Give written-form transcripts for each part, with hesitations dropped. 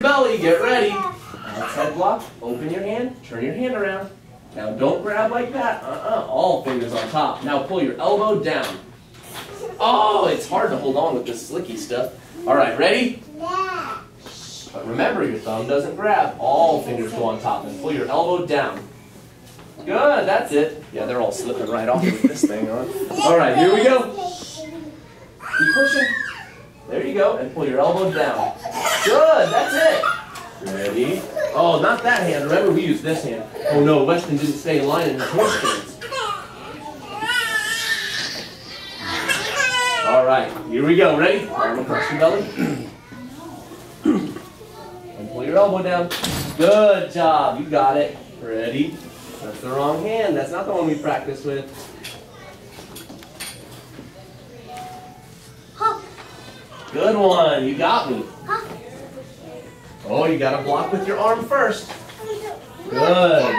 Belly, get ready. Outside block, open your hand, turn your hand around. Now don't grab like that. All fingers on top. Now pull your elbow down. Oh, it's hard to hold on with this slicky stuff. All right, ready? Yeah. But remember, your thumb doesn't grab. All fingers go on top and pull your elbow down. Good, that's it. Yeah, they're all slipping right off with this thing on. All right, here we go. Keep pushing. There you go, and pull your elbow down. Good, that's it. Ready? Oh, not that hand. Remember, we use this hand. Oh no, Weston didn't stay in line in his hamstrings. All right, here we go. Ready? Arm across your belly. And pull your elbow down. Good job. You got it. Ready? That's the wrong hand. That's not the one we practiced with. Good one. You got me. Oh, you got to block with your arm first. Good.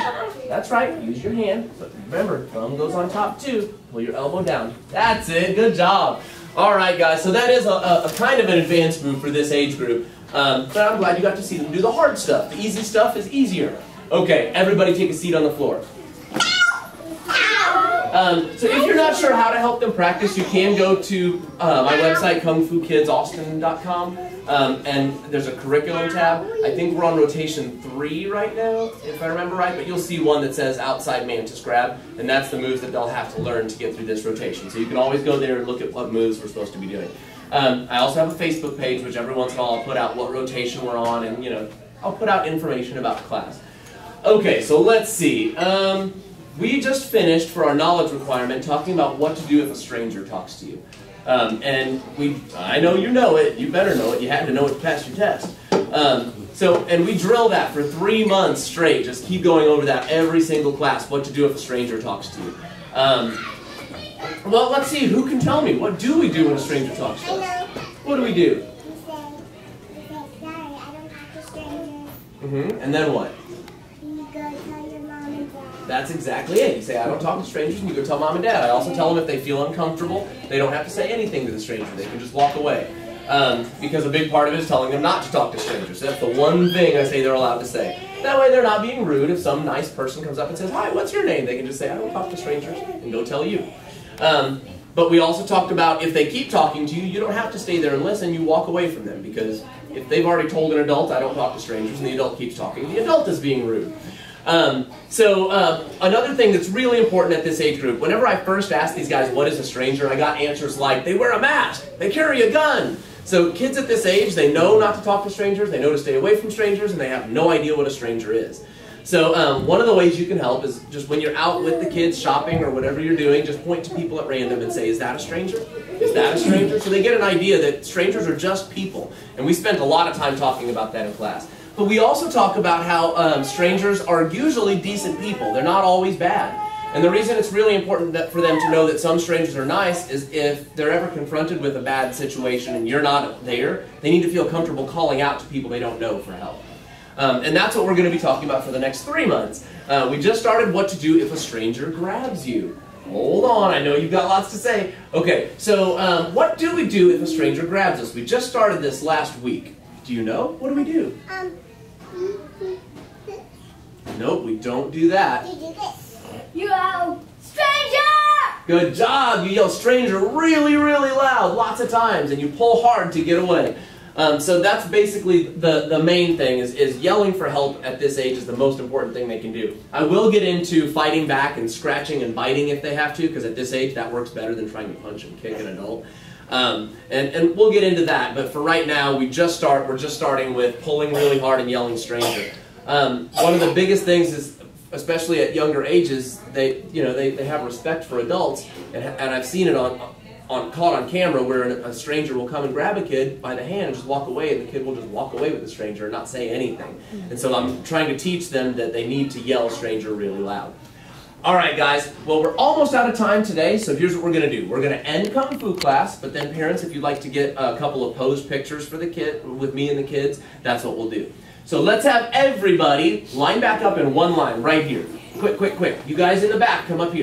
That's right. Use your hand. But remember, thumb goes on top too. Pull your elbow down. That's it. Good job. All right, guys. So that is a kind of an advanced move for this age group. But I'm glad you got to see them do the hard stuff. The easy stuff is easier. Okay, everybody take a seat on the floor. So if you're not sure how to help them practice, you can go to my website, kungfukidsaustin.com, and there's a curriculum tab. I think we're on rotation 3 right now, if I remember right, but you'll see one that says outside mantis grab, and that's the moves that they'll have to learn to get through this rotation. So you can always go there and look at what moves we're supposed to be doing. I also have a Facebook page, which every once in a while I'll put out what rotation we're on, and I'll put out information about the class. Okay, so let's see. We just finished for our knowledge requirement talking about what to do if a stranger talks to you. And I know you know it, you better know it, you had to know it to pass your test. And we drill that for 3 months straight, just keep going over that every single class, what to do if a stranger talks to you. Well, let's see, who can tell me, what do we do when a stranger talks to us? What do we do? You say, sorry, I don't talk to strangers. And then what? You go tell your mom and dad. That's exactly it. You say, I don't talk to strangers, and you go tell mom and dad. I also tell them if they feel uncomfortable, they don't have to say anything to the stranger. They can just walk away. Because a big part of it is telling them not to talk to strangers. That's the one thing I say they're allowed to say. That way they're not being rude. If some nice person comes up and says, hi, what's your name? They can just say, I don't talk to strangers, and go tell you. But we also talked about if they keep talking to you, you don't have to stay there and listen. You walk away from them. Because if they've already told an adult, I don't talk to strangers, and the adult keeps talking, the adult is being rude. Another thing that's really important at this age group, whenever I first asked these guys, what is a stranger, I got answers like, they wear a mask, they carry a gun. So kids at this age, they know not to talk to strangers, they know to stay away from strangers, and they have no idea what a stranger is. So one of the ways you can help is just when you're out with the kids shopping or whatever you're doing, just point to people at random and say, is that a stranger? Is that a stranger? So they get an idea that strangers are just people. And we spent a lot of time talking about that in class. But we also talk about how strangers are usually decent people. They're not always bad. And the reason it's really important for them to know that some strangers are nice is if they're ever confronted with a bad situation and you're not there, they need to feel comfortable calling out to people they don't know for help. And that's what we're going to be talking about for the next 3 months. We just started what to do if a stranger grabs you. Hold on, I know you've got lots to say. Okay, so what do we do if a stranger grabs us? We just started this last week. Do you know? What do we do? Nope, we don't do that. You yell, stranger! Good job! You yell stranger really, really loud, lots of times, and you pull hard to get away. So that's basically the main thing, is yelling for help at this age is the most important thing they can do. I will get into fighting back and scratching and biting if they have to, because at this age that works better than trying to punch and kick an adult. And we'll get into that, but for right now we're just starting with pulling really hard and yelling stranger. One of the biggest things is, especially at younger ages, they have respect for adults, and I've seen it caught on camera where a stranger will come and grab a kid by the hand and just walk away, and the kid will just walk away with the stranger and not say anything. And so I'm trying to teach them that they need to yell stranger really loud. Alright guys, well we're almost out of time today, so here's what we're going to do. We're going to end Kung Fu class, but then parents, if you'd like to get a couple of posed pictures for the kid, with me and the kids, that's what we'll do. So let's have everybody line back up in one line right here. Quick, quick, quick. You guys in the back, come up here.